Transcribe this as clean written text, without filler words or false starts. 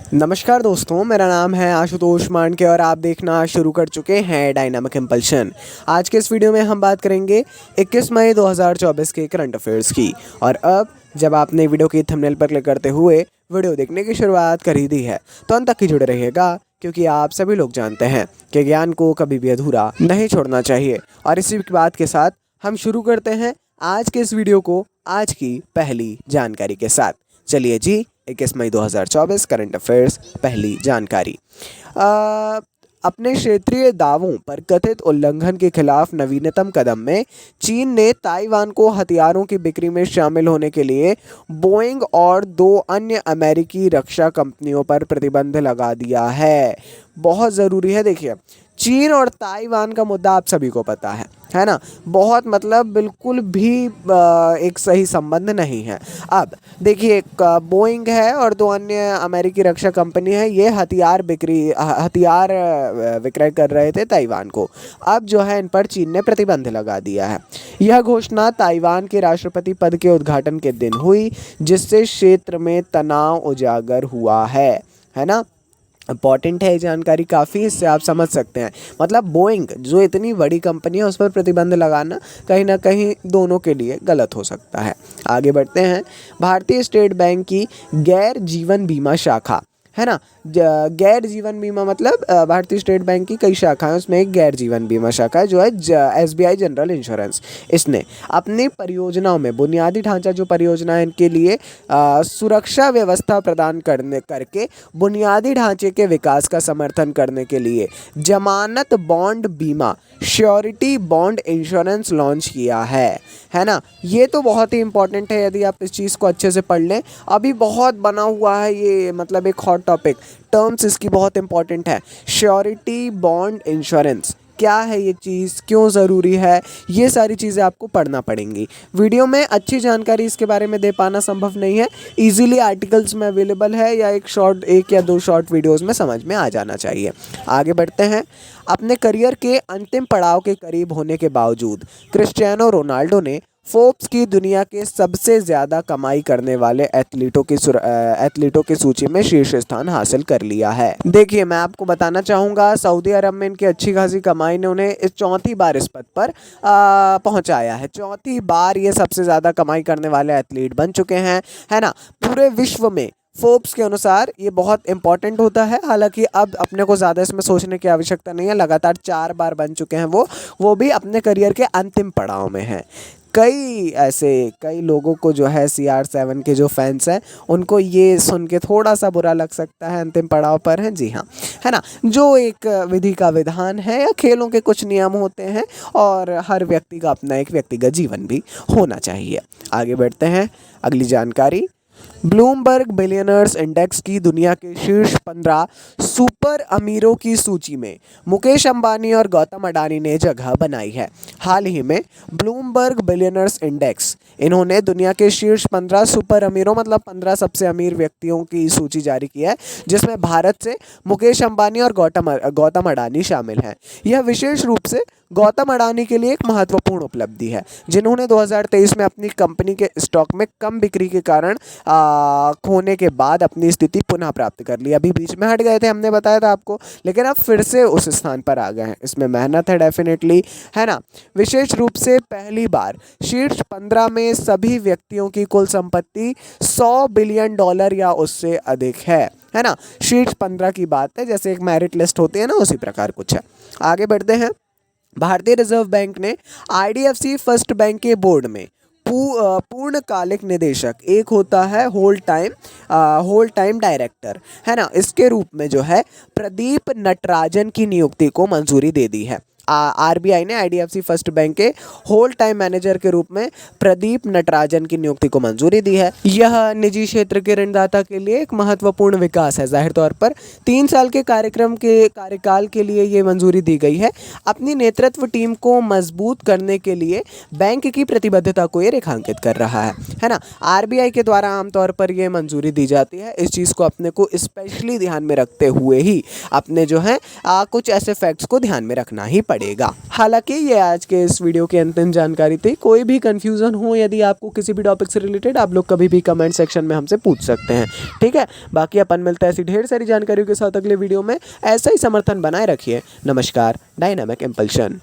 नमस्कार दोस्तों, मेरा नाम है आशुतोष मांडके और आप देखना शुरू कर चुके हैं डायनामिक इम्पल्शन। आज के इस वीडियो में हम बात करेंगे 21 मई 2024 के करंट अफेयर्स की। और अब जब आपने वीडियो की थंबनेल पर क्लिक करते हुए वीडियो देखने की शुरुआत कर ही दी है तो अंत तक ही जुड़े रहिएगा, क्योंकि आप सभी लोग जानते हैं कि ज्ञान को कभी भी अधूरा नहीं छोड़ना चाहिए। और इसी बात के साथ हम शुरू करते हैं आज के इस वीडियो को आज की पहली जानकारी के साथ। चलिए जी, 21 मई 2024 करंट अफेयर्स पहली जानकारी। अपने क्षेत्रीय दावों पर कथित उल्लंघन के खिलाफ नवीनतम कदम में चीन ने ताइवान को हथियारों की बिक्री में शामिल होने के लिए बोइंग और 2 अन्य अमेरिकी रक्षा कंपनियों पर प्रतिबंध लगा दिया है। बहुत ज़रूरी है। देखिए, चीन और ताइवान का मुद्दा आप सभी को पता है ना। बहुत मतलब बिल्कुल भी एक सही संबंध नहीं है। अब देखिए, एक बोइंग है और 2 अन्य अमेरिकी रक्षा कंपनी है, ये हथियार विक्रय कर रहे थे ताइवान को। अब जो है इन पर चीन ने प्रतिबंध लगा दिया है। यह घोषणा ताइवान के राष्ट्रपति पद के उद्घाटन के दिन हुई, जिससे क्षेत्र में तनाव उजागर हुआ है ना। इम्पॉर्टेंट है ये जानकारी काफ़ी, इससे आप समझ सकते हैं। मतलब बोइंग जो इतनी बड़ी कंपनी है उस पर प्रतिबंध लगाना कहीं ना कहीं दोनों के लिए गलत हो सकता है। आगे बढ़ते हैं। भारतीय स्टेट बैंक की गैर जीवन बीमा शाखा, है ना। गैर जीवन बीमा मतलब भारतीय स्टेट बैंक की कई शाखाएं, उसमें एक गैर जीवन बीमा शाखा है जो है SBI जनरल इंश्योरेंस। इसने अपनी परियोजनाओं में बुनियादी ढांचा जो परियोजना है इनके लिए सुरक्षा व्यवस्था प्रदान करके बुनियादी ढांचे के विकास का समर्थन करने के लिए जमानत बॉन्ड बीमा, श्योरिटी बॉन्ड इंश्योरेंस लॉन्च किया है ना। ये तो बहुत ही इंपॉर्टेंट है, यदि आप इस चीज़ को अच्छे से पढ़ लें। अभी बहुत बना हुआ है ये, मतलब एक हॉट टॉपिक, टर्म्स इसकी बहुत इंपॉर्टेंट है। श्योरिटी बॉन्ड इंश्योरेंस क्या है, ये चीज़ क्यों ज़रूरी है, ये सारी चीज़ें आपको पढ़ना पड़ेंगी। वीडियो में अच्छी जानकारी इसके बारे में दे पाना संभव नहीं है। इजीली आर्टिकल्स में अवेलेबल है या एक या दो शॉर्ट वीडियोस में समझ में आ जाना चाहिए। आगे बढ़ते हैं। अपने करियर के अंतिम पड़ाव के करीब होने के बावजूद क्रिस्टियानो रोनाल्डो ने फोर्ब्स की दुनिया के सबसे ज़्यादा कमाई करने वाले एथलीटों की सूची में शीर्ष स्थान हासिल कर लिया है। देखिए, मैं आपको बताना चाहूँगा, सऊदी अरब में इनकी अच्छी खासी कमाई ने उन्हें इस चौथी बार इस पद पर पहुँचाया है। चौथी बार ये सबसे ज़्यादा कमाई करने वाले एथलीट बन चुके हैं, है ना। पूरे विश्व में फोर्ब्स के अनुसार ये बहुत इंपॉर्टेंट होता है। हालांकि अब अपने को ज़्यादा इसमें सोचने की आवश्यकता नहीं है। लगातार 4 बार बन चुके हैं वो भी अपने करियर के अंतिम पड़ाव में हैं। कई लोगों को जो है CR7 के जो फैंस हैं उनको ये सुन के थोड़ा सा बुरा लग सकता है, अंतिम पड़ाव पर हैं। जी हाँ, है ना। जो एक विधि का विधान है या खेलों के कुछ नियम होते हैं और हर व्यक्ति का अपना एक व्यक्तिगत जीवन भी होना चाहिए। आगे बढ़ते हैं। अगली जानकारी। ब्लूमबर्ग बिलियनर्स इंडेक्स की दुनिया के शीर्ष 15 सुपर अमीरों की सूची में मुकेश अंबानी और गौतम अडानी ने जगह बनाई है। हाल ही में ब्लूमबर्ग बिलियनर्स इंडेक्स, इन्होंने दुनिया के शीर्ष 15 सुपर अमीरों मतलब 15 सबसे अमीर व्यक्तियों की सूची जारी की है, जिसमें भारत से मुकेश अंबानी और गौतम अडानी शामिल हैं। यह विशेष रूप से गौतम अडानी के लिए एक महत्वपूर्ण उपलब्धि है, जिन्होंने 2023 में अपनी कंपनी के स्टॉक में कम बिक्री के कारण खोने के बाद अपनी स्थिति पुनः प्राप्त कर ली। अभी बीच में हट गए थे, हमने बताया था आपको, लेकिन अब फिर से उस स्थान पर आ गए हैं। इसमें मेहनत है डेफिनेटली, है ना। विशेष रूप से पहली बार शीर्ष 15 में सभी व्यक्तियों की कुल संपत्ति $100 बिलियन या उससे अधिक है ना। शीर्ष 15 की बात है, जैसे एक मेरिट लिस्ट होती है ना, उसी प्रकार कुछ है। आगे बढ़ते हैं। भारतीय रिजर्व बैंक ने IDFC फर्स्ट बैंक के बोर्ड में पूर्णकालिक निदेशक, एक होता है होल टाइम डायरेक्टर, है ना, इसके रूप में जो है प्रदीप नटराजन की नियुक्ति को मंजूरी दे दी है। RBI ने IDFC फर्स्ट बैंक के होल टाइम मैनेजर के रूप में प्रदीप नटराजन की नियुक्ति को मंजूरी दी है। यह निजी क्षेत्र के ऋणदाता के लिए एक महत्वपूर्ण विकास है। जाहिर तौर पर 3 साल के कार्यकाल के लिए ये मंजूरी दी गई है। अपनी नेतृत्व टीम को मजबूत करने के लिए बैंक की प्रतिबद्धता को ये रेखांकित कर रहा है ना। RBI के द्वारा आमतौर पर ये मंजूरी दी जाती है। इस चीज़ को अपने को स्पेशली ध्यान में रखते हुए ही अपने जो है कुछ ऐसे फैक्ट्स को ध्यान में रखना ही पड़ेगा। पड़ेगा। हालांकि ये आज के इस वीडियो की अंतिम जानकारी थी। कोई भी कंफ्यूजन हो यदि आपको किसी भी टॉपिक से रिलेटेड, आप लोग कभी भी कमेंट सेक्शन में हमसे पूछ सकते हैं, ठीक है। बाकी अपन मिलते हैं ऐसी ढेर सारी जानकारियों के साथ अगले वीडियो में। ऐसा ही समर्थन बनाए रखिए। नमस्कार। Dynamic impulsion.